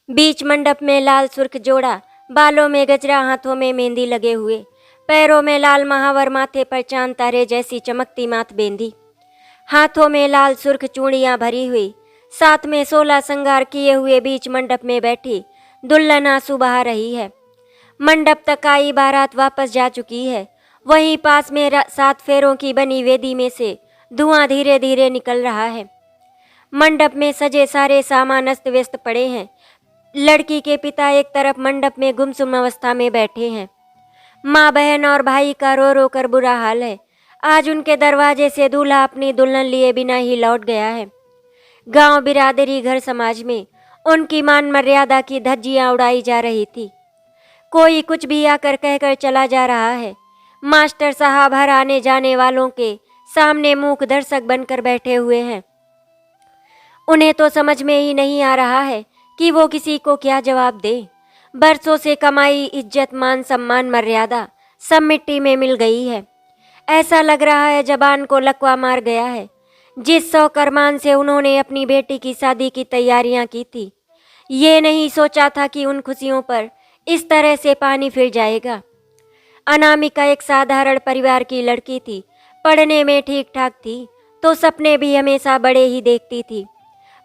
बीच मंडप में लाल सुर्ख जोड़ा, बालों में गजरा, हाथों में मेहंदी लगे हुए, पैरों में लाल महावर, माथे पर चांद तारे जैसी चमकती माथ बेंदी, हाथों में लाल सुर्ख चूड़ियां भरी हुई, साथ में 16 श्रृंगार किए हुए बीच मंडप में बैठी दुल्हन आंसू बहा रही है। मंडप तक आई बारात वापस जा चुकी है। वहीं पास में 7 फेरों की बनी वेदी में से धुआं धीरे धीरे निकल रहा है। मंडप में सजे सारे सामान अस्त व्यस्त पड़े हैं। लड़की के पिता एक तरफ मंडप में गुमसुम अवस्था में बैठे हैं। माँ, बहन और भाई का रो रो कर बुरा हाल है। आज उनके दरवाजे से दूल्हा अपनी दुल्हन लिए बिना ही लौट गया है। गांव, बिरादरी, घर समाज में उनकी मान मर्यादा की धज्जियां उड़ाई जा रही थी। कोई कुछ भी आकर कहकर चला जा रहा है। मास्टर साहब हर आने जाने वालों के सामने मूक दर्शक बनकर बैठे हुए हैं। उन्हें तो समझ में ही नहीं आ रहा है कि वो किसी को क्या जवाब दे। बरसों से कमाई इज्जत, मान, सम्मान, मर्यादा सब मिट्टी में मिल गई है। ऐसा लग रहा है जबान को लकवा मार गया है। जिस सौकरमान से उन्होंने अपनी बेटी की शादी की तैयारियां की थी, ये नहीं सोचा था कि उन खुशियों पर इस तरह से पानी फिर जाएगा। अनामिका एक साधारण परिवार की लड़की थी। पढ़ने में ठीक ठाक थी, तो सपने भी हमेशा बड़े ही देखती थी।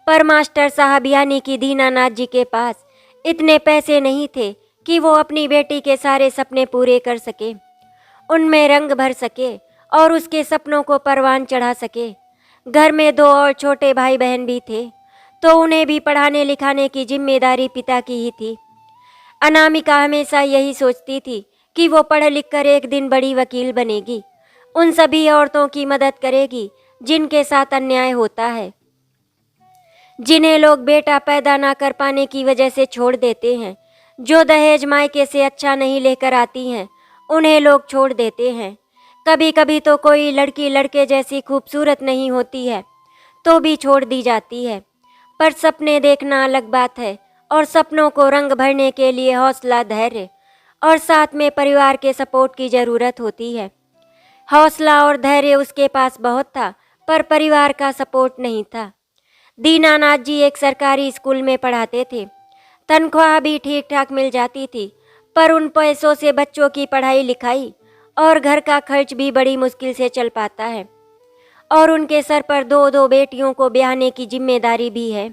पर मास्टर साहब यानी कि दीनानाथ जी के पास इतने पैसे नहीं थे कि वो अपनी बेटी के सारे सपने पूरे कर सके, उनमें रंग भर सके और उसके सपनों को परवान चढ़ा सके। घर में 2 और छोटे भाई बहन भी थे, तो उन्हें भी पढ़ाने लिखाने की जिम्मेदारी पिता की ही थी। अनामिका हमेशा यही सोचती थी कि वो पढ़ लिख कर एक दिन बड़ी वकील बनेगी, उन सभी औरतों की मदद करेगी जिनके साथ अन्याय होता है, जिन्हें लोग बेटा पैदा ना कर पाने की वजह से छोड़ देते हैं, जो दहेज मायके से अच्छा नहीं लेकर आती हैं उन्हें लोग छोड़ देते हैं। कभी कभी तो कोई लड़की लड़के जैसी खूबसूरत नहीं होती है तो भी छोड़ दी जाती है। पर सपने देखना अलग बात है, और सपनों को रंग भरने के लिए हौसला, धैर्य और साथ में परिवार के सपोर्ट की ज़रूरत होती है। हौसला और धैर्य उसके पास बहुत था, पर परिवार का सपोर्ट नहीं था। दीनानाथ जी एक सरकारी स्कूल में पढ़ाते थे। तनख्वाह भी ठीक ठाक मिल जाती थी, पर उन पैसों से बच्चों की पढ़ाई लिखाई और घर का खर्च भी बड़ी मुश्किल से चल पाता है। और उनके सर पर 2-2 बेटियों को ब्याहने की जिम्मेदारी भी है।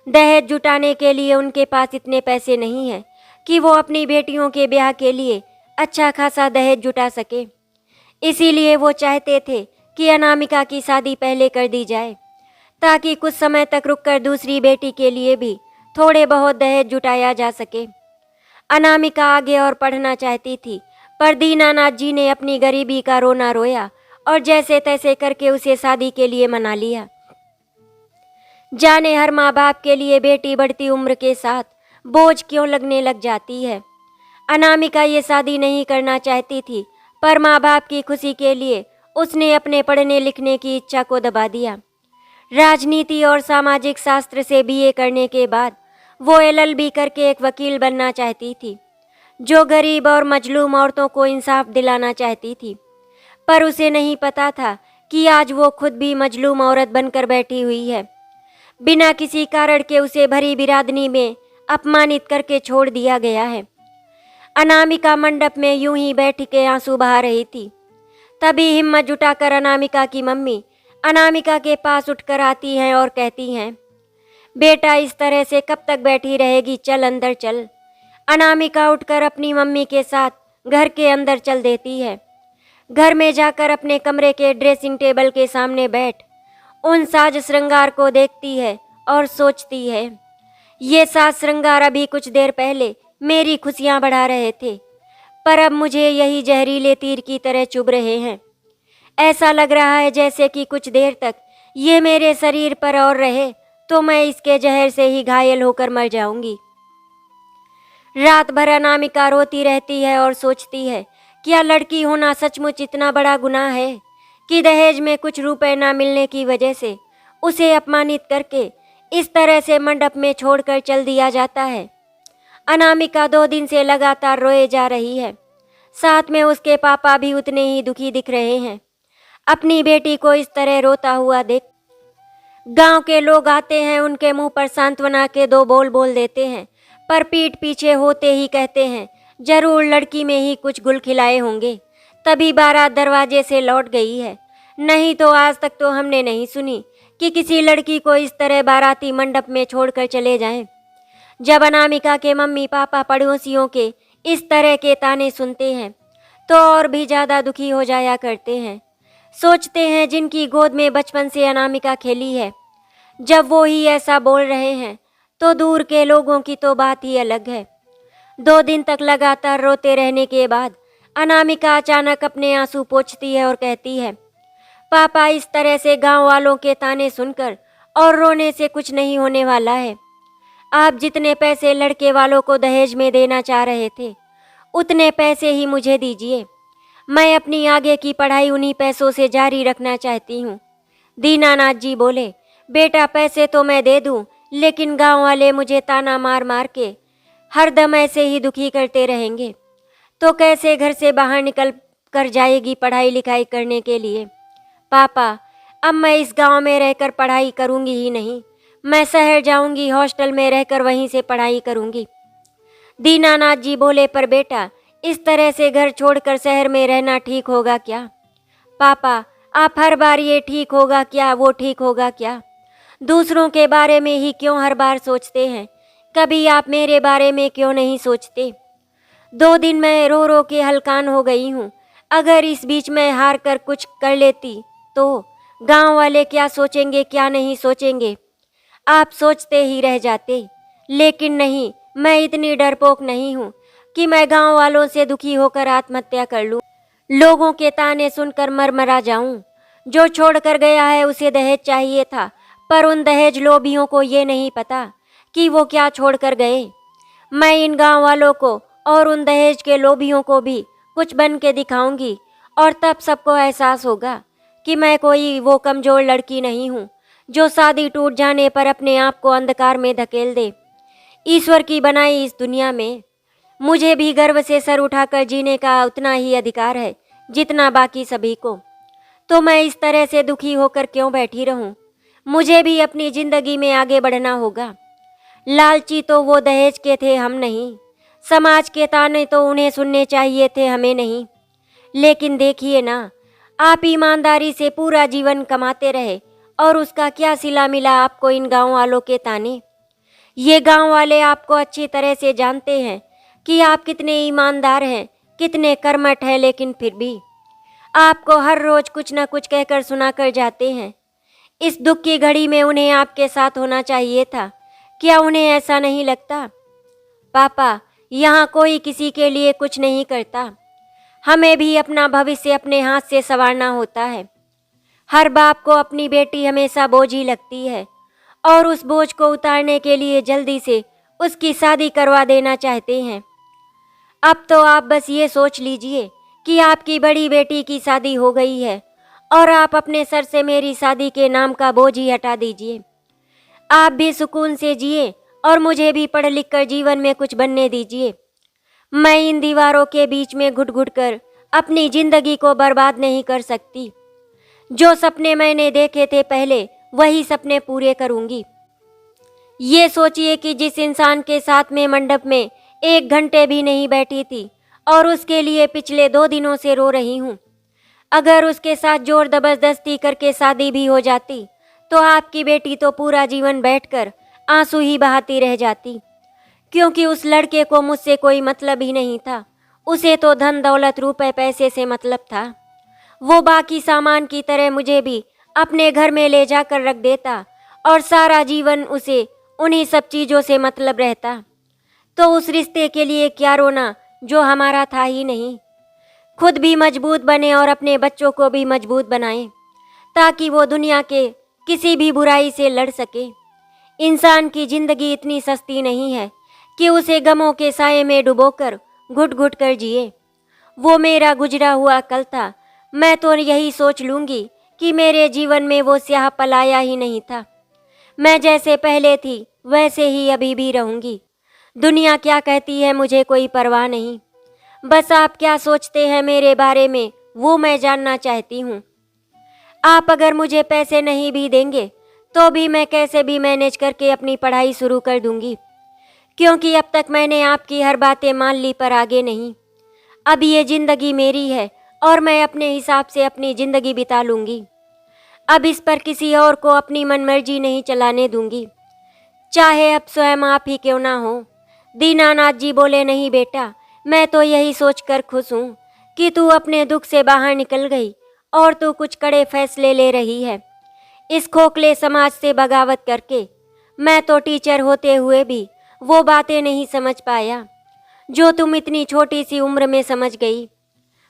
दहेज जुटाने के लिए उनके पास इतने पैसे नहीं हैं कि वो अपनी बेटियों के ब्याह के लिए अच्छा खासा दहेज जुटा सके। इसीलिए वो चाहते थे कि अनामिका की शादी पहले कर दी जाए, ताकि कुछ समय तक रुककर दूसरी बेटी के लिए भी थोड़े बहुत दहेज जुटाया जा सके। अनामिका आगे और पढ़ना चाहती थी, पर दीनानाथ जी ने अपनी गरीबी का रोना रोया और जैसे तैसे करके उसे शादी के लिए मना लिया। जाने हर माँ बाप के लिए बेटी बढ़ती उम्र के साथ बोझ क्यों लगने लग जाती है। अनामिका ये शादी नहीं करना चाहती थी, पर माँ बाप की खुशी के लिए उसने अपने पढ़ने लिखने की इच्छा को दबा दिया। राजनीति और सामाजिक शास्त्र से बीए करने के बाद वो एलएलबी करके एक वकील बनना चाहती थी, जो गरीब और मजलूम औरतों को इंसाफ दिलाना चाहती थी। पर उसे नहीं पता था कि आज वो खुद भी मजलूम औरत बनकर बैठी हुई है। बिना किसी कारण के उसे भरी बिरादरी में अपमानित करके छोड़ दिया गया है। अनामिका मंडप में यूं ही बैठ के आंसू बहा रही थी। तभी हिम्मत जुटाकर अनामिका की मम्मी अनामिका के पास उठकर आती हैं और कहती हैं, बेटा इस तरह से कब तक बैठी रहेगी, चल अंदर चल। अनामिका उठकर अपनी मम्मी के साथ घर के अंदर चल देती है। घर में जाकर अपने कमरे के ड्रेसिंग टेबल के सामने बैठ उन साज श्रृंगार को देखती है और सोचती है, ये साज श्रृंगार अभी कुछ देर पहले मेरी खुशियाँ बढ़ा रहे थे, पर अब मुझे यही जहरीले तीर की तरह चुभ रहे हैं। ऐसा लग रहा है जैसे कि कुछ देर तक ये मेरे शरीर पर और रहे तो मैं इसके जहर से ही घायल होकर मर जाऊंगी। रात भर अनामिका रोती रहती है और सोचती है, क्या लड़की होना सचमुच इतना बड़ा गुनाह है कि दहेज में कुछ रुपए ना मिलने की वजह से उसे अपमानित करके इस तरह से मंडप में छोड़कर चल दिया जाता है। अनामिका 2 दिन से लगातार रोए जा रही है। साथ में उसके पापा भी उतने ही दुखी दिख रहे हैं। अपनी बेटी को इस तरह रोता हुआ देख गांव के लोग आते हैं, उनके मुंह पर सांत्वना के दो बोल बोल देते हैं, पर पीठ पीछे होते ही कहते हैं जरूर लड़की में ही कुछ गुल खिलाए होंगे, तभी बारात दरवाजे से लौट गई है। नहीं तो आज तक तो हमने नहीं सुनी कि किसी लड़की को इस तरह बाराती मंडप में छोड़कर चले जाएं। जब अनामिका के मम्मी पापा पड़ोसियों के इस तरह के ताने सुनते हैं तो और भी ज़्यादा दुखी हो जाया करते हैं। सोचते हैं जिनकी गोद में बचपन से अनामिका खेली है, जब वो ही ऐसा बोल रहे हैं तो दूर के लोगों की तो बात ही अलग है। 2 दिन तक लगातार रोते रहने के बाद अनामिका अचानक अपने आंसू पोंछती है और कहती है, पापा इस तरह से गांव वालों के ताने सुनकर और रोने से कुछ नहीं होने वाला है। आप जितने पैसे लड़के वालों को दहेज में देना चाह रहे थे, उतने पैसे ही मुझे दीजिए। मैं अपनी आगे की पढ़ाई उन्हीं पैसों से जारी रखना चाहती हूँ। दीनानाथ जी बोले, बेटा पैसे तो मैं दे दूँ, लेकिन गांव वाले मुझे ताना मार मार के हरदम ऐसे ही दुखी करते रहेंगे तो कैसे घर से बाहर निकल कर जाएगी पढ़ाई लिखाई करने के लिए। पापा अब मैं इस गांव में रहकर पढ़ाई करूंगी ही नहीं, मैं शहर जाऊंगी, हॉस्टल में रहकर वहीं से पढ़ाई करूंगी। दीनानाथ जी बोले, पर बेटा इस तरह से घर छोड़कर शहर में रहना ठीक होगा क्या? पापा आप हर बार ये ठीक होगा क्या, वो ठीक होगा क्या, दूसरों के बारे में ही क्यों हर बार सोचते हैं? कभी आप मेरे बारे में क्यों नहीं सोचते? 2 दिन मैं रो रो के हलकान हो गई हूँ। अगर इस बीच में हार कर कुछ कर लेती तो गांव वाले क्या सोचेंगे क्या नहीं सोचेंगे, आप सोचते ही रह जाते। लेकिन नहीं, मैं इतनी डरपोक नहीं हूँ कि मैं गांव वालों से दुखी होकर आत्महत्या कर लूँ, लोगों के ताने सुनकर मर मरा जाऊँ। जो छोड़ कर गया है उसे दहेज चाहिए था, पर उन दहेज लोभियों को ये नहीं पता कि वो क्या छोड़ कर गए। मैं इन गांव वालों को और उन दहेज के लोभियों को भी कुछ बन के दिखाऊंगी और तब सबको एहसास होगा कि मैं कोई वो कमज़ोर लड़की नहीं हूँ जो शादी टूट जाने पर अपने आप को अंधकार में धकेल दे। ईश्वर की बनाई इस दुनिया में मुझे भी गर्व से सर उठाकर जीने का उतना ही अधिकार है जितना बाकी सभी को। तो मैं इस तरह से दुखी होकर क्यों बैठी रहूं? मुझे भी अपनी ज़िंदगी में आगे बढ़ना होगा। लालची तो वो दहेज के थे, हम नहीं। समाज के ताने तो उन्हें सुनने चाहिए थे, हमें नहीं। लेकिन देखिए ना, आप ईमानदारी से पूरा जीवन कमाते रहे और उसका क्या सिला मिला आपको इन गांव वालों के ताने? ये गांव वाले आपको अच्छी तरह से जानते हैं कि आप कितने ईमानदार हैं, कितने कर्मठ हैं, लेकिन फिर भी आपको हर रोज़ कुछ न कुछ कहकर सुना कर जाते हैं। इस दुख की घड़ी में उन्हें आपके साथ होना चाहिए था। क्या उन्हें ऐसा नहीं लगता? पापा यहाँ कोई किसी के लिए कुछ नहीं करता, हमें भी अपना भविष्य अपने हाथ से संवारना होता है। हर बाप को अपनी बेटी हमेशा बोझ ही लगती है और उस बोझ को उतारने के लिए जल्दी से उसकी शादी करवा देना चाहते हैं। अब तो आप बस ये सोच लीजिए कि आपकी बड़ी बेटी की शादी हो गई है और आप अपने सर से मेरी शादी के नाम का बोझ ही हटा दीजिए। आप भी सुकून से जिए और मुझे भी पढ़ लिख कर जीवन में कुछ बनने दीजिए। मैं इन दीवारों के बीच में घुट घुट कर अपनी ज़िंदगी को बर्बाद नहीं कर सकती। जो सपने मैंने देखे थे पहले, वही सपने पूरे करूंगी। ये सोचिए कि जिस इंसान के साथ में मंडप में 1 घंटे भी नहीं बैठी थी और उसके लिए पिछले 2 दिनों से रो रही हूँ, अगर उसके साथ जोर ज़बरदस्ती करके शादी भी हो जाती तो आपकी बेटी तो पूरा जीवन बैठकर आंसू ही बहाती रह जाती, क्योंकि उस लड़के को मुझसे कोई मतलब ही नहीं था। उसे तो धन दौलत रुपए पैसे से मतलब था। वो बाकी सामान की तरह मुझे भी अपने घर में ले जाकर रख देता और सारा जीवन उसे उन्हीं सब चीज़ों से मतलब रहता। तो उस रिश्ते के लिए क्या रोना जो हमारा था ही नहीं। खुद भी मजबूत बने और अपने बच्चों को भी मजबूत बनाएं ताकि वो दुनिया के किसी भी बुराई से लड़ सके। इंसान की ज़िंदगी इतनी सस्ती नहीं है कि उसे गमों के साये में डुबोकर घुट घुट कर जिए। वो मेरा गुजरा हुआ कल था। मैं तो यही सोच लूँगी कि मेरे जीवन में वो स्याह पल आया ही नहीं था। मैं जैसे पहले थी वैसे ही अभी भी रहूँगी। दुनिया क्या कहती है मुझे कोई परवाह नहीं। बस आप क्या सोचते हैं मेरे बारे में वो मैं जानना चाहती हूँ। आप अगर मुझे पैसे नहीं भी देंगे तो भी मैं कैसे भी मैनेज करके अपनी पढ़ाई शुरू कर दूंगी, क्योंकि अब तक मैंने आपकी हर बातें मान ली पर आगे नहीं। अब ये ज़िंदगी मेरी है और मैं अपने हिसाब से अपनी ज़िंदगी बिता लूँगी। अब इस पर किसी और को अपनी मनमर्जी नहीं चलाने दूंगी, चाहे अब स्वयं आप ही क्यों ना हो। दीनानाथ जी बोले, नहीं बेटा, मैं तो यही सोचकर खुश हूँ कि तू अपने दुख से बाहर निकल गई और तू कुछ कड़े फैसले ले रही है इस खोखले समाज से बगावत करके। मैं तो टीचर होते हुए भी वो बातें नहीं समझ पाया जो तुम इतनी छोटी सी उम्र में समझ गई।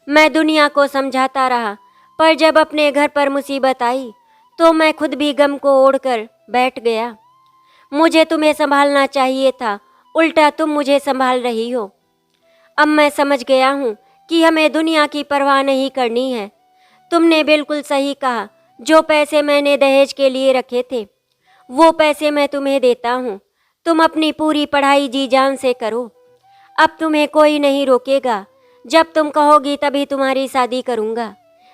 मैं दुनिया को समझाता रहा, पर जब अपने घर पर मुसीबत आई तो मैं खुद भी गम को ओढ़कर बैठ गया। मुझे तुम्हें संभालना चाहिए था, उल्टा तुम मुझे संभाल रही हो। अब मैं समझ गया हूँ कि हमें दुनिया की परवाह नहीं करनी है। तुमने बिल्कुल सही कहा, जो पैसे मैंने दहेज के लिए रखे थे वो पैसे मैं तुम्हें देता हूँ। तुम अपनी पूरी पढ़ाई जी जान से करो, अब तुम्हें कोई नहीं रोकेगा। जब तुम कहोगी तभी तुम्हारी शादी करूँगा,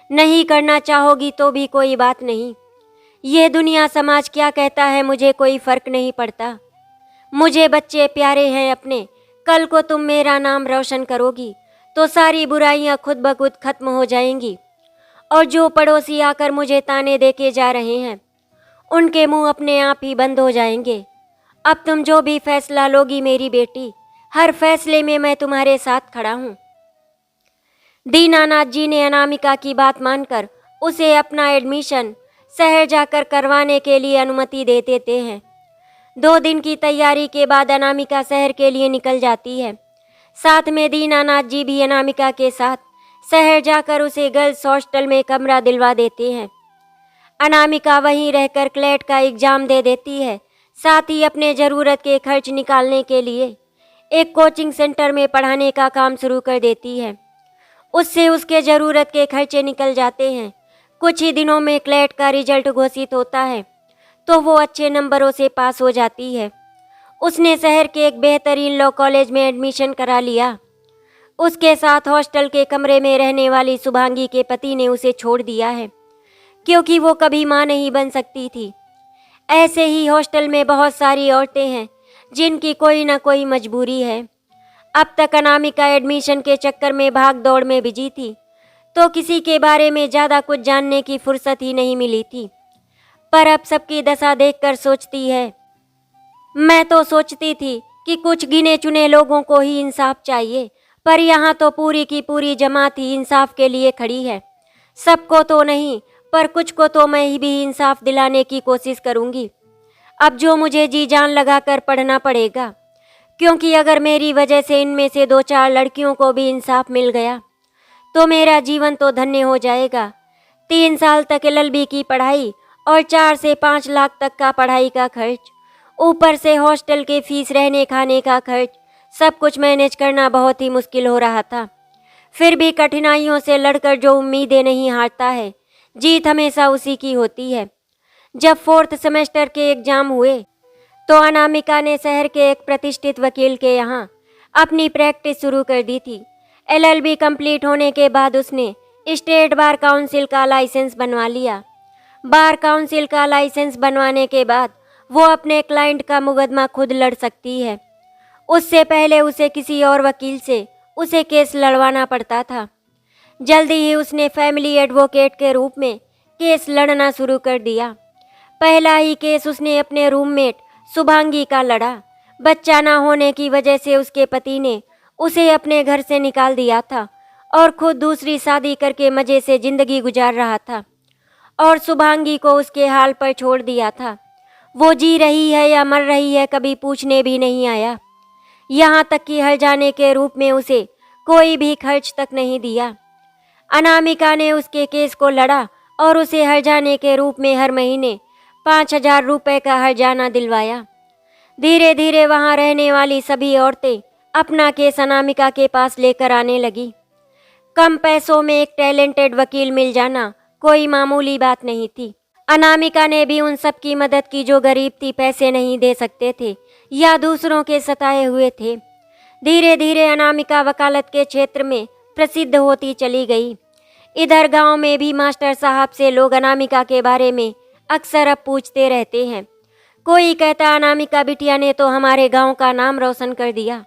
नहीं करना चाहोगी तो भी कोई बात नहीं। ये दुनिया समाज क्या कहता है मुझे कोई फ़र्क नहीं पड़ता। मुझे बच्चे प्यारे हैं अपने। कल को तुम मेरा नाम रोशन करोगी तो सारी बुराइयां खुद ब खुद खत्म हो जाएंगी, और जो पड़ोसी आकर मुझे ताने देके जा रहे हैं उनके मुंह अपने आप ही बंद हो जाएंगे। अब तुम जो भी फैसला लोगी मेरी बेटी, हर फैसले में मैं तुम्हारे साथ खड़ा हूँ। दीनानाथ जी ने अनामिका की बात मानकर उसे अपना एडमिशन शहर जाकर करवाने के लिए अनुमति दे देते हैं। 2 दिन की तैयारी के बाद अनामिका शहर के लिए निकल जाती है। साथ में दीनानाथ जी भी अनामिका के साथ शहर जाकर उसे गर्ल्स हॉस्टल में कमरा दिलवा देते हैं। अनामिका वहीं रहकर क्लेट का एग्ज़ाम दे देती है, साथ ही अपने ज़रूरत के खर्च निकालने के लिए एक कोचिंग सेंटर में पढ़ाने का काम शुरू कर देती है। उससे उसके ज़रूरत के खर्चे निकल जाते हैं। कुछ ही दिनों में क्लेट का रिजल्ट घोषित होता है तो वो अच्छे नंबरों से पास हो जाती है। उसने शहर के एक बेहतरीन लॉ कॉलेज में एडमिशन करा लिया। उसके साथ हॉस्टल के कमरे में रहने वाली शुभांगी के पति ने उसे छोड़ दिया है, क्योंकि वो कभी मां नहीं बन सकती थी। ऐसे ही हॉस्टल में बहुत सारी औरतें हैं जिनकी कोई ना कोई मजबूरी है। अब तक अनामिका एडमिशन के चक्कर में भाग दौड़ में बिजी थी, तो किसी के बारे में ज़्यादा कुछ जानने की फुर्सत ही नहीं मिली थी। पर अब सबकी दशा देखकर सोचती है, मैं तो सोचती थी कि कुछ गिने चुने लोगों को ही इंसाफ चाहिए, पर यहाँ तो पूरी की पूरी जमात ही इंसाफ के लिए खड़ी है। सबको तो नहीं, पर कुछ को तो मैं ही भी इंसाफ दिलाने की कोशिश करूँगी। अब जो मुझे जी जान लगाकर पढ़ना पड़ेगा, क्योंकि अगर मेरी वजह से इनमें से 2-4 लड़कियों को भी इंसाफ मिल गया तो मेरा जीवन तो धन्य हो जाएगा। 3 साल तक एलएलबी की पढ़ाई और 4 से 5 लाख तक का पढ़ाई का खर्च, ऊपर से हॉस्टल के फीस, रहने खाने का खर्च, सब कुछ मैनेज करना बहुत ही मुश्किल हो रहा था। फिर भी कठिनाइयों से लड़कर जो उम्मीदें नहीं हारता है, जीत हमेशा उसी की होती है। जब 4th सेमेस्टर के एग्ज़ाम हुए तो अनामिका ने शहर के एक प्रतिष्ठित वकील के यहाँ अपनी प्रैक्टिस शुरू कर दी थी। एलएलबी कंप्लीट होने के बाद उसने स्टेट बार काउंसिल का लाइसेंस बनवा लिया। बार काउंसिल का लाइसेंस बनवाने के बाद वो अपने क्लाइंट का मुकदमा खुद लड़ सकती है। उससे पहले उसे किसी और वकील से उसे केस लड़वाना पड़ता था। जल्दी ही उसने फैमिली एडवोकेट के रूप में केस लड़ना शुरू कर दिया। पहला ही केस उसने अपने रूममेट शुभांगी का लड़ा। बच्चा ना होने की वजह से उसके पति ने उसे अपने घर से निकाल दिया था और खुद दूसरी शादी करके मज़े से ज़िंदगी गुजार रहा था, और शुभांगी को उसके हाल पर छोड़ दिया था। वो जी रही है या मर रही है कभी पूछने भी नहीं आया। यहाँ तक कि हर जाने के रूप में उसे कोई भी खर्च तक नहीं दिया। अनामिका ने उसके केस को लड़ा और उसे हर जाने के रूप में हर महीने 5,000 रुपये का हर जाना दिलवाया। धीरे धीरे वहाँ रहने वाली सभी औरतें अपना केस अनामिका के पास लेकर आने लगी। कम पैसों में एक टैलेंटेड वकील मिल जाना कोई मामूली बात नहीं थी। अनामिका ने भी उन सब की मदद की जो गरीब थी, पैसे नहीं दे सकते थे या दूसरों के सताए हुए थे। धीरे धीरे अनामिका वकालत के क्षेत्र में प्रसिद्ध होती चली गई। इधर गांव में भी मास्टर साहब से लोग अनामिका के बारे में अक्सर अब पूछते रहते हैं। कोई कहता अनामिका बिटिया ने तो हमारे गांव का नाम रोशन कर दिया,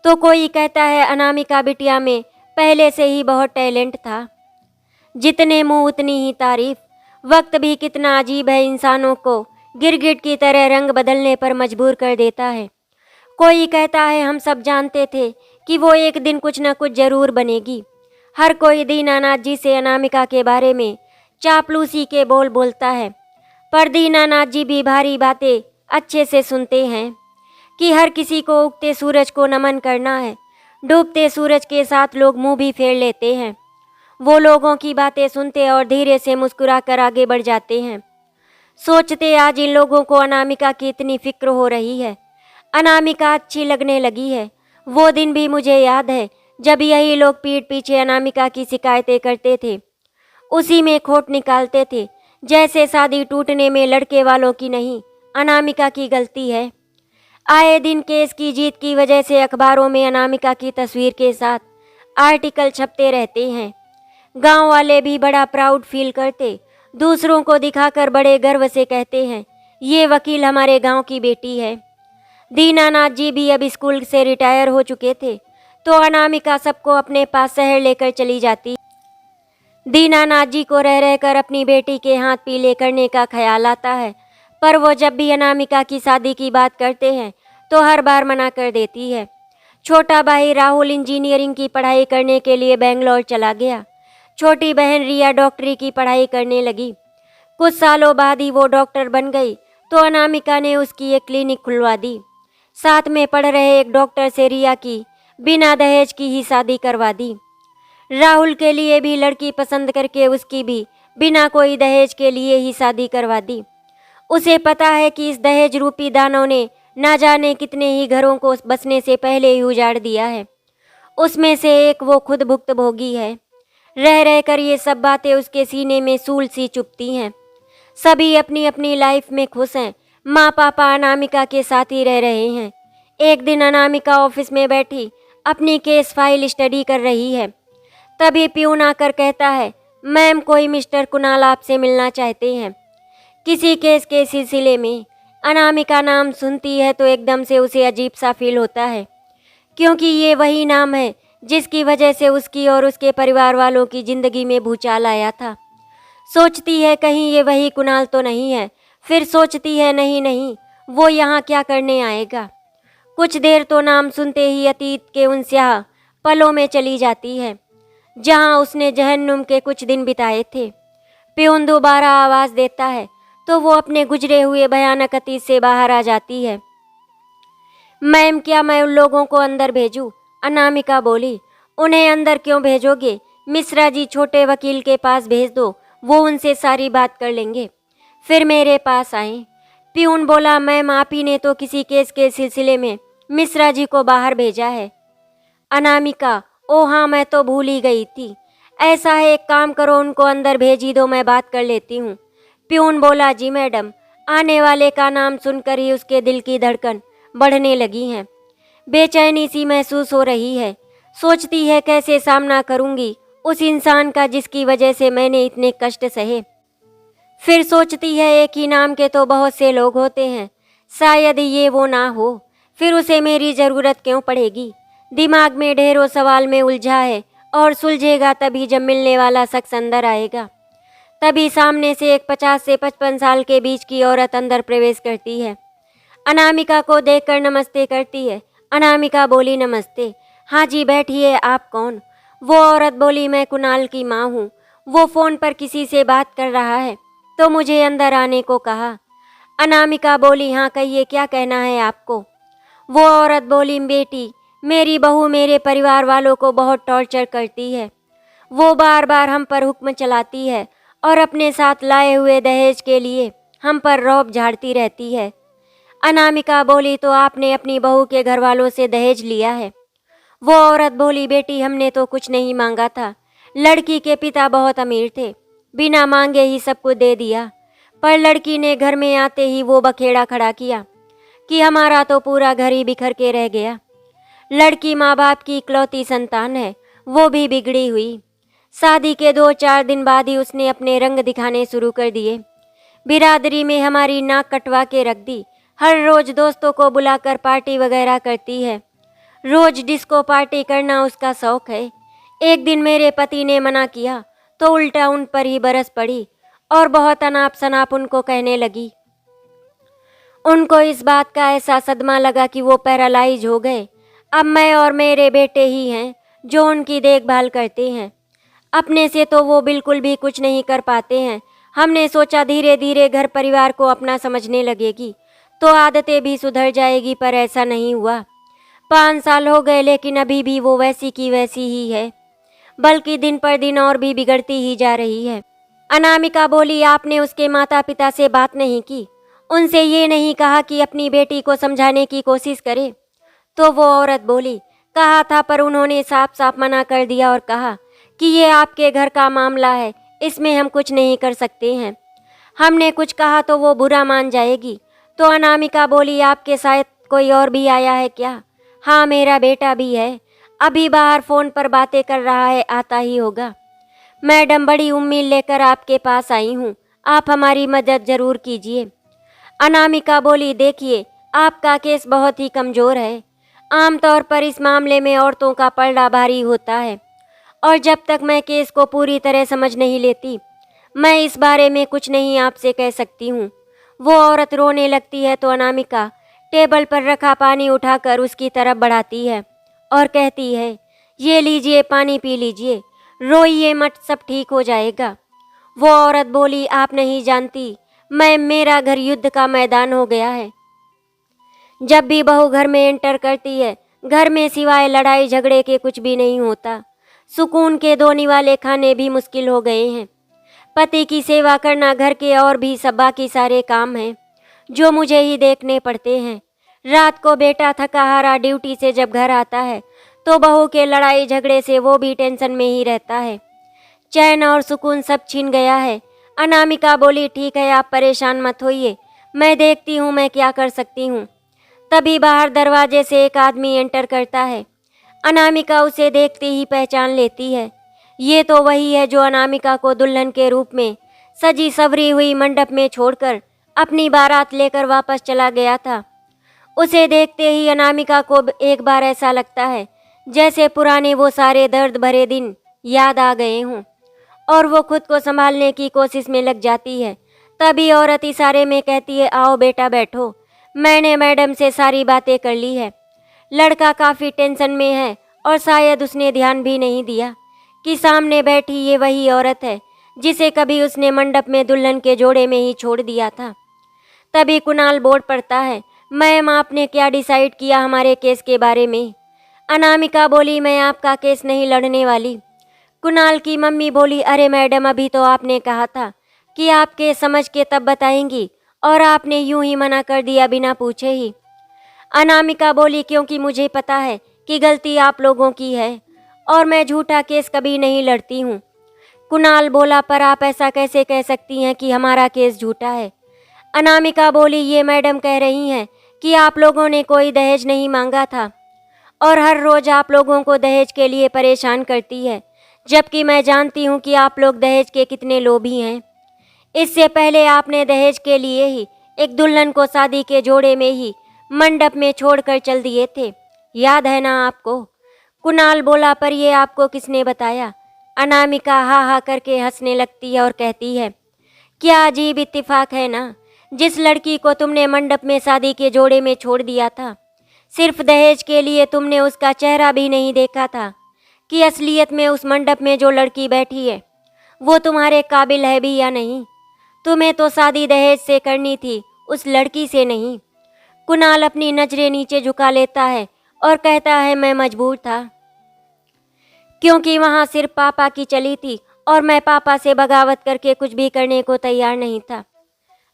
तो कोई कहता है अनामिका बिटिया में पहले से ही बहुत टैलेंट था। जितने मुंह उतनी ही तारीफ। वक्त भी कितना अजीब है, इंसानों को गिरगिट की तरह रंग बदलने पर मजबूर कर देता है। कोई कहता है हम सब जानते थे कि वो एक दिन कुछ न कुछ जरूर बनेगी। हर कोई दीनानाथ जी से अनामिका के बारे में चापलूसी के बोल बोलता है, पर दीनानाथ जी भी भारी बातें अच्छे से सुनते हैं कि हर किसी को उगते सूरज को नमन करना है। डूबते सूरज के साथ लोग मुंह भी फेर लेते हैं। वो लोगों की बातें सुनते और धीरे से मुस्कुरा कर आगे बढ़ जाते हैं। सोचते आज इन लोगों को अनामिका की इतनी फिक्र हो रही है, अनामिका अच्छी लगने लगी है। वो दिन भी मुझे याद है जब यही लोग पीठ पीछे अनामिका की शिकायतें करते थे, उसी में खोट निकालते थे, जैसे शादी टूटने में लड़के वालों की नहीं अनामिका की गलती है। आए दिन केस की जीत की वजह से अखबारों में अनामिका की तस्वीर के साथ आर्टिकल छपते रहते हैं। गांव वाले भी बड़ा प्राउड फील करते, दूसरों को दिखाकर बड़े गर्व से कहते हैं, ये वकील हमारे गांव की बेटी है। दीनानाथ जी भी अब स्कूल से रिटायर हो चुके थे, तो अनामिका सबको अपने पास शहर लेकर चली जाती। दीनानाथ जी को रह रहकर अपनी बेटी के हाथ पीले करने का ख्याल आता है, पर वो जब भी अनामिका की शादी की बात करते हैं तो हर बार मना कर देती है। छोटा भाई राहुल इंजीनियरिंग की पढ़ाई करने के लिए बेंगलोर चला गया। छोटी बहन रिया डॉक्टरी की पढ़ाई करने लगी। कुछ सालों बाद ही वो डॉक्टर बन गई, तो अनामिका ने उसकी एक क्लिनिक खुलवा दी। साथ में पढ़ रहे एक डॉक्टर से रिया की बिना दहेज की ही शादी करवा दी। राहुल के लिए भी लड़की पसंद करके उसकी भी बिना कोई दहेज के लिए ही शादी करवा दी। उसे पता है कि इस दहेज रूपी दानों ने ना जाने कितने ही घरों को बसने से पहले ही उजाड़ दिया है। उसमें से एक वो खुद भुक्तभोगी है। रह रहकर ये सब बातें उसके सीने में सूल सी चुभती हैं। सभी अपनी अपनी लाइफ में खुश हैं। माँ पापा अनामिका के साथ ही रह रहे हैं। एक दिन अनामिका ऑफिस में बैठी अपनी केस फाइल स्टडी कर रही है, तभी प्यून आकर कहता है, मैम कोई मिस्टर कुणाल आपसे मिलना चाहते हैं किसी केस के सिलसिले में। अनामिका नाम सुनती है तो एकदम से उसे अजीब सा फील होता है, क्योंकि ये वही नाम है जिसकी वजह से उसकी और उसके परिवार वालों की ज़िंदगी में भूचाल आया था। सोचती है कहीं ये वही कुणाल तो नहीं है, फिर सोचती है नहीं नहीं, वो यहाँ क्या करने आएगा। कुछ देर तो नाम सुनते ही अतीत के उन स्याह पलों में चली जाती है जहाँ उसने जहन्नुम के कुछ दिन बिताए थे। प्यून दोबारा आवाज़ देता है तो वो अपने गुजरे हुए भयानक अतीत से बाहर आ जाती है। मैम क्या मैं उन लोगों को अंदर भेजूं? अनामिका बोली। उन्हें अंदर क्यों भेजोगे? मिश्रा जी छोटे वकील के पास भेज दो, वो उनसे सारी बात कर लेंगे, फिर मेरे पास आए। प्यून बोला, मैम आप ही ने तो किसी केस के सिलसिले में मिश्रा जी को बाहर भेजा है। अनामिका, ओ हाँ मैं तो भूल ही गई थी। ऐसा है एक काम करो, उनको अंदर भेज ही दो, मैं बात कर लेती हूँ। प्यून बोला, जी मैडम। आने वाले का नाम सुनकर ही उसके दिल की धड़कन बढ़ने लगी है। बेचैनी सी महसूस हो रही है। सोचती है कैसे सामना करूंगी उस इंसान का जिसकी वजह से मैंने इतने कष्ट सहे। फिर सोचती है एक ही नाम के तो बहुत से लोग होते हैं, शायद ये वो ना हो, फिर उसे मेरी ज़रूरत क्यों पड़ेगी। दिमाग में ढेरों सवाल में उलझा है और सुलझेगा तभी जब मिलने वाला शख्स अंदर आएगा। तभी सामने से एक 50 से 55 साल के बीच की औरत अंदर प्रवेश करती है। अनामिका को देखकर नमस्ते करती है। अनामिका बोली, नमस्ते। हाँ जी बैठिए, आप कौन? वो औरत बोली, मैं कुणाल की माँ हूँ। वो फ़ोन पर किसी से बात कर रहा है तो मुझे अंदर आने को कहा। अनामिका बोली, हाँ कहिए क्या कहना है आपको? वो औरत बोली, बेटी मेरी बहू मेरे परिवार वालों को बहुत टॉर्चर करती है। वो बार बार हम पर हुक्म चलाती है और अपने साथ लाए हुए दहेज के लिए हम पर रौब झाड़ती रहती है। अनामिका बोली, तो आपने अपनी बहू के घर वालों से दहेज लिया है? वो औरत बोली, बेटी हमने तो कुछ नहीं मांगा था। लड़की के पिता बहुत अमीर थे, बिना मांगे ही सब कुछ दे दिया, पर लड़की ने घर में आते ही वो बखेड़ा खड़ा किया कि हमारा तो पूरा घर ही बिखर के रह गया। लड़की माँ बाप की इकलौती संतान है, वो भी बिगड़ी हुई। शादी के 2-4 दिन बाद ही उसने अपने रंग दिखाने शुरू कर दिए। बिरादरी में हमारी नाक कटवा के रख दी। हर रोज दोस्तों को बुलाकर पार्टी वगैरह करती है। रोज डिस्को पार्टी करना उसका शौक है। एक दिन मेरे पति ने मना किया तो उल्टा उन पर ही बरस पड़ी और बहुत अनाप शनाप उनको कहने लगी। उनको इस बात का ऐसा सदमा लगा कि वो पैरालाइज हो गए। अब मैं और मेरे बेटे ही हैं जो उनकी देखभाल करते हैं। अपने से तो वो बिल्कुल भी कुछ नहीं कर पाते हैं। हमने सोचा धीरे धीरे घर परिवार को अपना समझने लगेगी तो आदतें भी सुधर जाएगी, पर ऐसा नहीं हुआ। 5 साल हो गए लेकिन अभी भी वो वैसी की वैसी ही है, बल्कि दिन पर दिन और भी बिगड़ती ही जा रही है। अनामिका बोली, आपने उसके माता पिता से बात नहीं की? उनसे ये नहीं कहा कि अपनी बेटी को समझाने की कोशिश करे? तो वो औरत बोली, कहा था पर उन्होंने साफ साफ मना कर दिया और कहा कि ये आपके घर का मामला है, इसमें हम कुछ नहीं कर सकते हैं। हमने कुछ कहा तो वो बुरा मान जाएगी। तो अनामिका बोली, आपके साथ कोई और भी आया है क्या? हाँ, मेरा बेटा भी है, अभी बाहर फ़ोन पर बातें कर रहा है, आता ही होगा। मैडम, बड़ी उम्मीद लेकर आपके पास आई हूँ, आप हमारी मदद ज़रूर कीजिए। अनामिका बोली, देखिए आपका केस बहुत ही कमज़ोर है। आमतौर पर इस मामले में औरतों का पलड़ा भारी होता है और जब तक मैं केस को पूरी तरह समझ नहीं लेती मैं इस बारे में कुछ नहीं आपसे कह सकती हूँ। वो औरत रोने लगती है तो अनामिका टेबल पर रखा पानी उठाकर उसकी तरफ बढ़ाती है और कहती है, ये लीजिए, पानी पी लीजिए, रोइए मत, सब ठीक हो जाएगा। वो औरत बोली, आप नहीं जानती, मेरा घर युद्ध का मैदान हो गया है। जब भी बहू घर में एंटर करती है, घर में सिवाय लड़ाई झगड़े के कुछ भी नहीं होता। सुकून के 2 निवाले खाने भी मुश्किल हो गए हैं। पति की सेवा करना, घर के और भी सब बाकी सारे काम हैं जो मुझे ही देखने पड़ते हैं। रात को बेटा थका हारा ड्यूटी से जब घर आता है तो बहू के लड़ाई झगड़े से वो भी टेंशन में ही रहता है। चैन और सुकून सब छीन गया है। अनामिका बोली, ठीक है, आप परेशान मत होइए, मैं देखती हूँ मैं क्या कर सकती हूँ। तभी बाहर दरवाजे से एक आदमी एंटर करता है। अनामिका उसे देखते ही पहचान लेती है। ये तो वही है जो अनामिका को दुल्हन के रूप में सजी सवरी हुई मंडप में छोड़कर अपनी बारात लेकर वापस चला गया था। उसे देखते ही अनामिका को एक बार ऐसा लगता है जैसे पुराने वो सारे दर्द भरे दिन याद आ गए हों और वो खुद को संभालने की कोशिश में लग जाती है। तभी औरत इशारे में कहती है, आओ बेटा बैठो, मैंने मैडम से सारी बातें कर ली है। लड़का काफ़ी टेंशन में है और शायद उसने ध्यान भी नहीं दिया कि सामने बैठी ये वही औरत है जिसे कभी उसने मंडप में दुल्हन के जोड़े में ही छोड़ दिया था। तभी कुणाल बोल पड़ता है, मैम आपने क्या डिसाइड किया हमारे केस के बारे में? अनामिका बोली, मैं आपका केस नहीं लड़ने वाली। कुणाल की मम्मी बोली, अरे मैडम, अभी तो आपने कहा था कि आप केस समझ के तब बताएंगी और आपने यूं ही मना कर दिया बिना पूछे ही। अनामिका बोली, क्योंकि मुझे पता है कि गलती आप लोगों की है और मैं झूठा केस कभी नहीं लड़ती हूँ। कुणाल बोला, पर आप ऐसा कैसे कह सकती हैं कि हमारा केस झूठा है? अनामिका बोली, ये मैडम कह रही हैं कि आप लोगों ने कोई दहेज नहीं मांगा था और हर रोज़ आप लोगों को दहेज के लिए परेशान करती है, जबकि मैं जानती हूँ कि आप लोग दहेज के कितने लोभी हैं। इससे पहले आपने दहेज के लिए ही एक दुल्हन को शादी के जोड़े में ही मंडप में छोड़कर चल दिए थे, याद है ना आपको? कुणाल बोला, पर ये आपको किसने बताया? अनामिका हा हा करके हंसने लगती है और कहती है, क्या अजीब इत्तेफाक है ना, जिस लड़की को तुमने मंडप में शादी के जोड़े में छोड़ दिया था, सिर्फ दहेज के लिए तुमने उसका चेहरा भी नहीं देखा था कि असलियत में उस मंडप में जो लड़की बैठी है वो तुम्हारे काबिल है भी या नहीं। तुम्हें तो शादी दहेज से करनी थी, उस लड़की से नहीं। कुणाल अपनी नजरें नीचे झुका लेता है और कहता है, मैं मजबूर था क्योंकि वहाँ सिर्फ पापा की चली थी और मैं पापा से बगावत करके कुछ भी करने को तैयार नहीं था।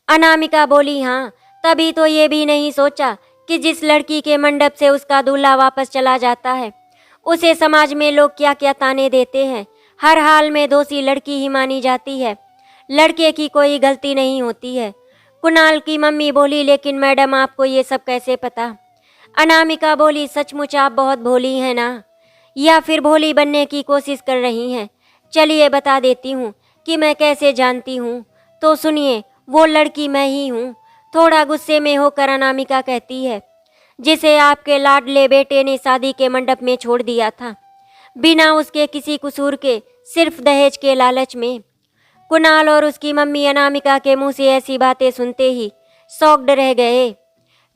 अनामिका बोली, हाँ, तभी तो ये भी नहीं सोचा कि जिस लड़की के मंडप से उसका दूल्हा वापस चला जाता है उसे समाज में लोग क्या क्या ताने देते हैं। हर हाल में दोषी लड़की ही मानी जाती है, लड़के की कोई गलती नहीं होती है। कुणाल की मम्मी बोली, लेकिन मैडम आपको ये सब कैसे पता? अनामिका बोली, सचमुच आप बहुत भोली हैं ना, या फिर भोली बनने की कोशिश कर रही हैं? चलिए बता देती हूँ कि मैं कैसे जानती हूँ। तो सुनिए, वो लड़की मैं ही हूँ, थोड़ा गुस्से में होकर अनामिका कहती है, जिसे आपके लाडले बेटे ने शादी के मंडप में छोड़ दिया था, बिना उसके किसी कसूर के, सिर्फ दहेज के लालच में। कुणाल और उसकी मम्मी अनामिका के मुंह से ऐसी बातें सुनते ही शॉक्ड रह गए,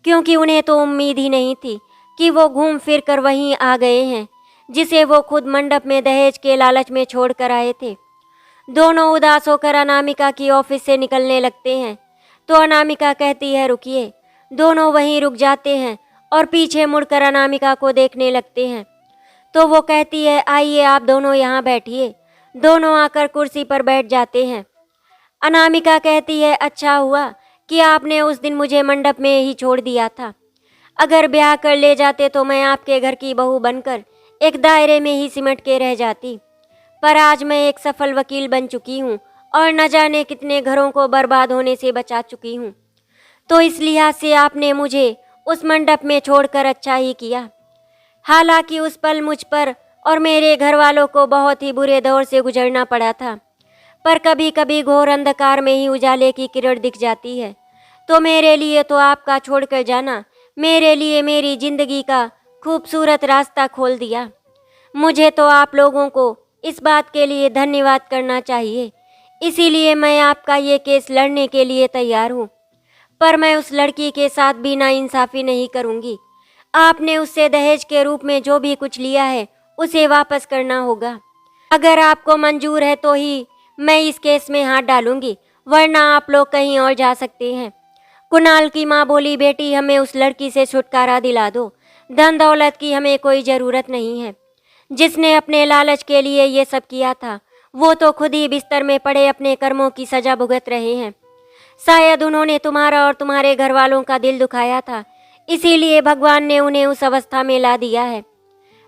क्योंकि उन्हें तो उम्मीद ही नहीं थी कि वो घूम फिर कर वहीं आ गए हैं जिसे वो खुद मंडप में दहेज के लालच में छोड़ कर आए थे। दोनों उदास होकर अनामिका की ऑफिस से निकलने लगते हैं तो अनामिका कहती है रुकिए। दोनों वहीं रुक जाते हैं और पीछे मुड़कर अनामिका को देखने लगते हैं तो वो कहती है आइए आप दोनों यहाँ बैठिए। दोनों आकर कुर्सी पर बैठ जाते हैं। अनामिका कहती है अच्छा हुआ कि आपने उस दिन मुझे मंडप में ही छोड़ दिया था। अगर ब्याह कर ले जाते तो मैं आपके घर की बहू बनकर एक दायरे में ही सिमट के रह जाती, पर आज मैं एक सफल वकील बन चुकी हूँ और न जाने कितने घरों को बर्बाद होने से बचा चुकी हूँ। तो इस लिहाज से आपने मुझे उस मंडप में छोड़कर अच्छा ही किया। हालांकि उस पल मुझ पर और मेरे घर वालों को बहुत ही बुरे दौर से गुजरना पड़ा था, पर कभी कभी घोर अंधकार में ही उजाले की किरण दिख जाती है। तो मेरे लिए तो आपका छोड़कर जाना मेरे लिए मेरी जिंदगी का खूबसूरत रास्ता खोल दिया। मुझे तो आप लोगों को इस बात के लिए धन्यवाद करना चाहिए। इसीलिए मैं आपका ये केस लड़ने के लिए तैयार हूँ, पर मैं उस लड़की के साथ भी नाइंसाफ़ी नहीं करूँगी। आपने उससे दहेज के रूप में जो भी कुछ लिया है उसे वापस करना होगा। अगर आपको मंजूर है तो ही मैं इस केस में हाथ डालूंगी, वरना आप लोग कहीं और जा सकते हैं। कुणाल की माँ बोली बेटी हमें उस लड़की से छुटकारा दिला दो, धन दौलत की हमें कोई ज़रूरत नहीं है। जिसने अपने लालच के लिए ये सब किया था वो तो खुद ही बिस्तर में पड़े अपने कर्मों की सजा भुगत रहे हैं। शायद उन्होंने तुम्हारा और तुम्हारे घर वालों का दिल दुखाया था, इसीलिए भगवान ने उन्हें उस अवस्था में ला दिया है।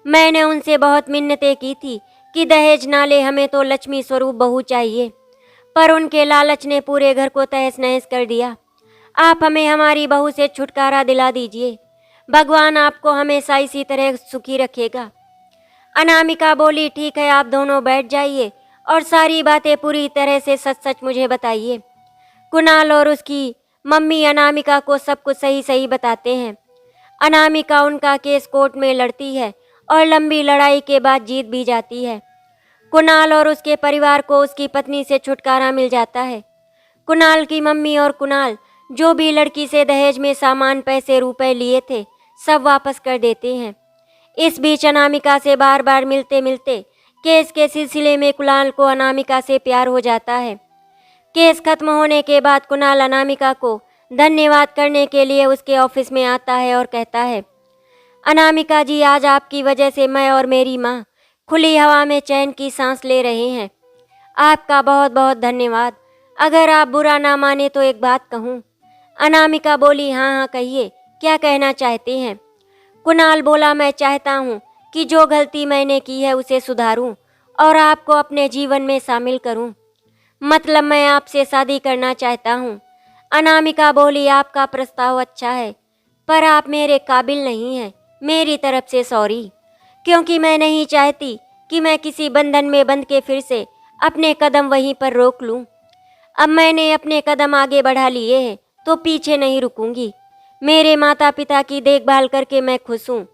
मैंने उनसे बहुत मिन्नतें की थी कि दहेज ना ले, हमें तो लक्ष्मी स्वरूप बहू चाहिए, पर उनके लालच ने पूरे घर को तहस नहस कर दिया। आप हमें हमारी बहू से छुटकारा दिला दीजिए, भगवान आपको हमेशा इसी तरह सुखी रखेगा। अनामिका बोली ठीक है, आप दोनों बैठ जाइए और सारी बातें पूरी तरह से सच सच मुझे बताइए। कुणाल और उसकी मम्मी अनामिका को सब कुछ सही सही बताते हैं। अनामिका उनका केस कोर्ट में लड़ती है और लंबी लड़ाई के बाद जीत भी जाती है। कुणाल और उसके परिवार को उसकी पत्नी से छुटकारा मिल जाता है। कुणाल की मम्मी और कुणाल जो भी लड़की से दहेज में सामान, पैसे, रुपए लिए थे सब वापस कर देते हैं। इस बीच अनामिका से बार बार मिलते मिलते केस के सिलसिले में कुणाल को अनामिका से प्यार हो जाता है। केस खत्म होने के बाद कुणाल अनामिका को धन्यवाद करने के लिए उसके ऑफिस में आता है और कहता है अनामिका जी, आज आपकी वजह से मैं और मेरी माँ खुली हवा में चैन की सांस ले रहे हैं। आपका बहुत बहुत धन्यवाद। अगर आप बुरा ना माने तो एक बात कहूँ। अनामिका बोली हाँ हाँ कहिए, क्या कहना चाहते हैं। कुणाल बोला मैं चाहता हूँ कि जो गलती मैंने की है उसे सुधारूँ और आपको अपने जीवन में शामिल करूँ। मतलब मैं आपसे शादी करना चाहता हूँ। अनामिका बोली आपका प्रस्ताव अच्छा है, पर आप मेरे काबिल नहीं हैं। मेरी तरफ से सॉरी, क्योंकि मैं नहीं चाहती कि मैं किसी बंधन में बंध के फिर से अपने कदम वहीं पर रोक लूँ। अब मैंने अपने कदम आगे बढ़ा लिए हैं तो पीछे नहीं रुकूंगी। मेरे माता पिता की देखभाल करके मैं खुश हूँ।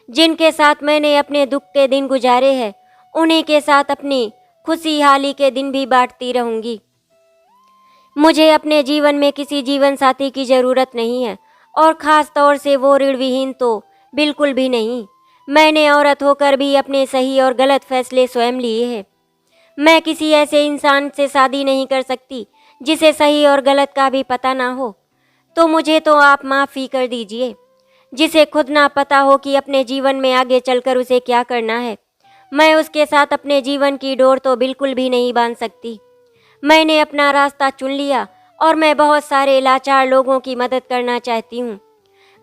जिनके साथ मैंने अपने दुख के दिन गुजारे हैं उन्हीं के साथ अपनी खुशहाली के दिन भी बांटती रहूँगी। मुझे अपने जीवन में किसी जीवन साथी की ज़रूरत नहीं है, और ख़ास तौर से वो ऋण विहीन तो बिल्कुल भी नहीं। मैंने औरत होकर भी अपने सही और गलत फैसले स्वयं लिए हैं। मैं किसी ऐसे इंसान से शादी नहीं कर सकती जिसे सही और गलत का भी पता ना हो। तो मुझे तो आप माफ़ी कर दीजिए। जिसे खुद ना पता हो कि अपने जीवन में आगे चलकर उसे क्या करना है, मैं उसके साथ अपने जीवन की डोर तो बिल्कुल भी नहीं बांध सकती। मैंने अपना रास्ता चुन लिया और मैं बहुत सारे लाचार लोगों की मदद करना चाहती हूँ।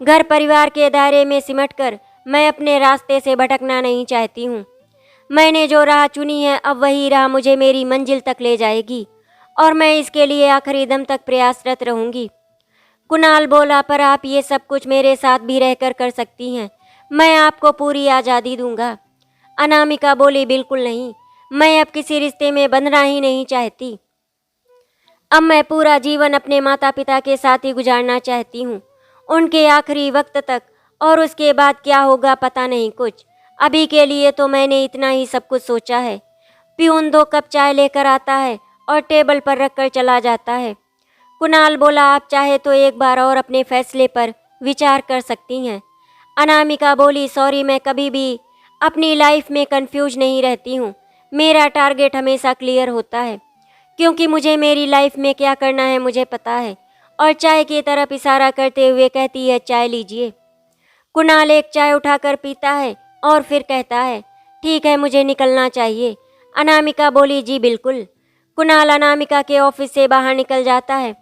घर परिवार के दायरे में सिमटकर मैं अपने रास्ते से भटकना नहीं चाहती हूँ। मैंने जो राह चुनी है अब वही राह मुझे मेरी मंजिल तक ले जाएगी और मैं इसके लिए आखिरी दम तक प्रयासरत रहूँगी। कुणाल बोला पर आप ये सब कुछ मेरे साथ भी रहकर कर सकती हैं। मैं आपको पूरी आज़ादी दूंगा। अनामिका बोली बिल्कुल नहीं, मैं अब किसी रिश्ते में बंधना ही नहीं चाहती। अब मैं पूरा जीवन अपने माता पिता के साथ ही गुजारना चाहती हूँ, उनके आखिरी वक्त तक, और उसके बाद क्या होगा पता नहीं कुछ। अभी के लिए तो मैंने इतना ही सब कुछ सोचा है। प्यून 2 कप चाय लेकर आता है और टेबल पर रखकर चला जाता है। कुणाल बोला, आप चाहे तो एक बार और अपने फैसले पर विचार कर सकती हैं। अनामिका बोली, सॉरी, मैं कभी भी अपनी लाइफ में कंफ्यूज नहीं रहती हूँ। मेरा टारगेट हमेशा क्लियर होता है, क्योंकि मुझे मेरी लाइफ में क्या करना है मुझे पता है। और चाय की तरफ इशारा करते हुए कहती है, चाय लीजिए। कुणाल एक चाय उठाकर पीता है और फिर कहता है, ठीक है, मुझे निकलना चाहिए। अनामिका बोली, जी बिल्कुल। कुणाल अनामिका के ऑफिस से बाहर निकल जाता है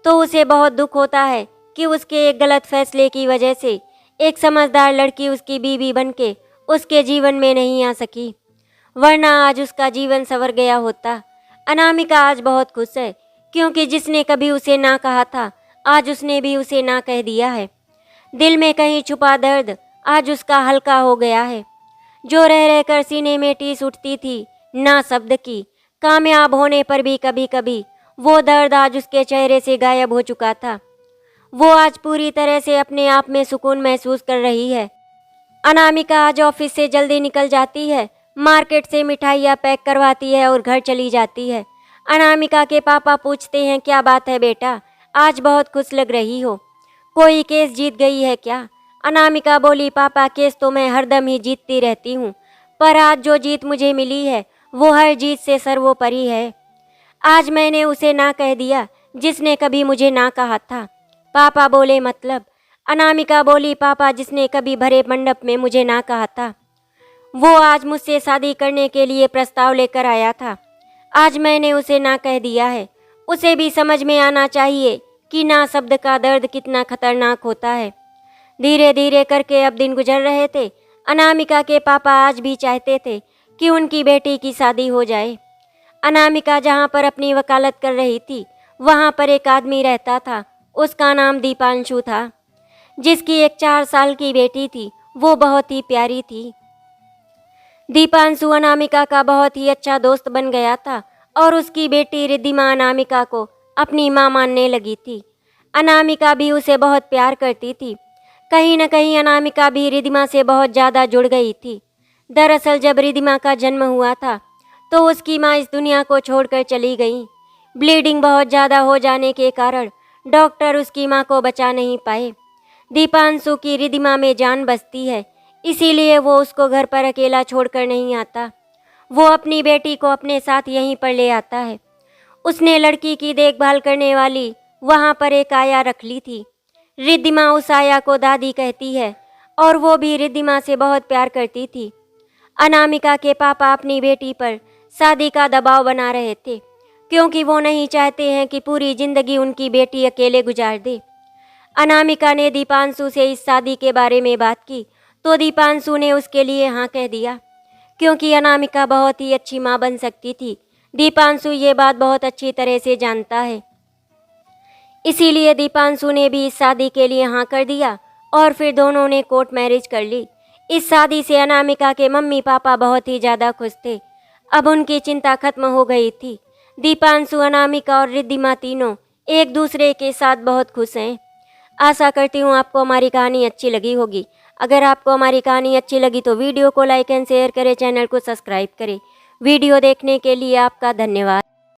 तो उसे बहुत दुख होता है कि उसके एक गलत फैसले की वजह से एक समझदार लड़की उसकी बीवी बनके उसके जीवन में नहीं आ सकी, वरना आज उसका जीवन संवर गया होता। अनामिका आज बहुत खुश है, क्योंकि जिसने कभी उसे ना कहा था आज उसने भी उसे ना कह दिया है। दिल में कहीं छुपा दर्द आज उसका हल्का हो गया है। जो रह रहकर सीने में टीस उठती थी ना शब्द की, कामयाब होने पर भी कभी कभी, वो दर्द आज उसके चेहरे से गायब हो चुका था। वो आज पूरी तरह से अपने आप में सुकून महसूस कर रही है। अनामिका आज ऑफिस से जल्दी निकल जाती है, मार्केट से मिठाइयाँ पैक करवाती है और घर चली जाती है। अनामिका के पापा पूछते हैं, क्या बात है बेटा, आज बहुत खुश लग रही हो, कोई केस जीत गई है क्या? अनामिका बोली, पापा, केस तो मैं हरदम ही जीतती रहती हूँ, पर आज जो जीत मुझे मिली है वो हर जीत से सर्वोपरि है। आज मैंने उसे ना कह दिया जिसने कभी मुझे ना कहा था। पापा बोले, मतलब? अनामिका बोली, पापा, जिसने कभी भरे मंडप में मुझे ना कहा था, वो आज मुझसे शादी करने के लिए प्रस्ताव लेकर आया था। आज मैंने उसे ना कह दिया है। उसे भी समझ में आना चाहिए कि ना शब्द का दर्द कितना खतरनाक होता है। धीरे धीरे करके अब दिन गुजर रहे थे। अनामिका के पापा आज भी चाहते थे कि उनकी बेटी की शादी हो जाए। अनामिका जहाँ पर अपनी वकालत कर रही थी, वहाँ पर एक आदमी रहता था। उसका नाम दीपांशु था, जिसकी एक 4 साल की बेटी थी। वो बहुत ही प्यारी थी। दीपांशु अनामिका का बहुत ही अच्छा दोस्त बन गया था और उसकी बेटी रिद्धिमा अनामिका को अपनी माँ मानने लगी थी। अनामिका भी उसे बहुत प्यार करती थी। कहीं न कहीं अनामिका भी रिद्धिमा से बहुत ज़्यादा जुड़ गई थी। दरअसल जब रिद्धिमा का जन्म हुआ था तो उसकी माँ इस दुनिया को छोड़कर चली गई। ब्लीडिंग बहुत ज़्यादा हो जाने के कारण डॉक्टर उसकी माँ को बचा नहीं पाए। दीपांशु की रिद्धिमा में जान बसती है, इसीलिए वो उसको घर पर अकेला छोड़कर नहीं आता। वो अपनी बेटी को अपने साथ यहीं पर ले आता है। उसने लड़की की देखभाल करने वाली वहाँ पर एक आया रख ली थी। रिद्धिमा उस आया को दादी कहती है और वो भी रिद्धिमा से बहुत प्यार करती थी। अनामिका के पापा अपनी बेटी पर शादी का दबाव बना रहे थे, क्योंकि वो नहीं चाहते हैं कि पूरी जिंदगी उनकी बेटी अकेले गुजार दे। अनामिका ने दीपांशु से इस शादी के बारे में बात की तो दीपांशु ने उसके लिए हाँ कह दिया, क्योंकि अनामिका बहुत ही अच्छी माँ बन सकती थी। दीपांशु ये बात बहुत अच्छी तरह से जानता है, इसीलिए दीपांशु ने भी इस शादी के लिए हाँ कर दिया और फिर दोनों ने कोर्ट मैरिज कर ली। इस शादी से अनामिका के मम्मी पापा बहुत ही ज़्यादा खुश थे। अब उनकी चिंता खत्म हो गई थी। दीपांशु, अनामिका और रिद्धिमा तीनों एक दूसरे के साथ बहुत खुश हैं। आशा करती हूँ आपको हमारी कहानी अच्छी लगी होगी। अगर आपको हमारी कहानी अच्छी लगी तो वीडियो को लाइक एंड शेयर करें, चैनल को सब्सक्राइब करें। वीडियो देखने के लिए आपका धन्यवाद।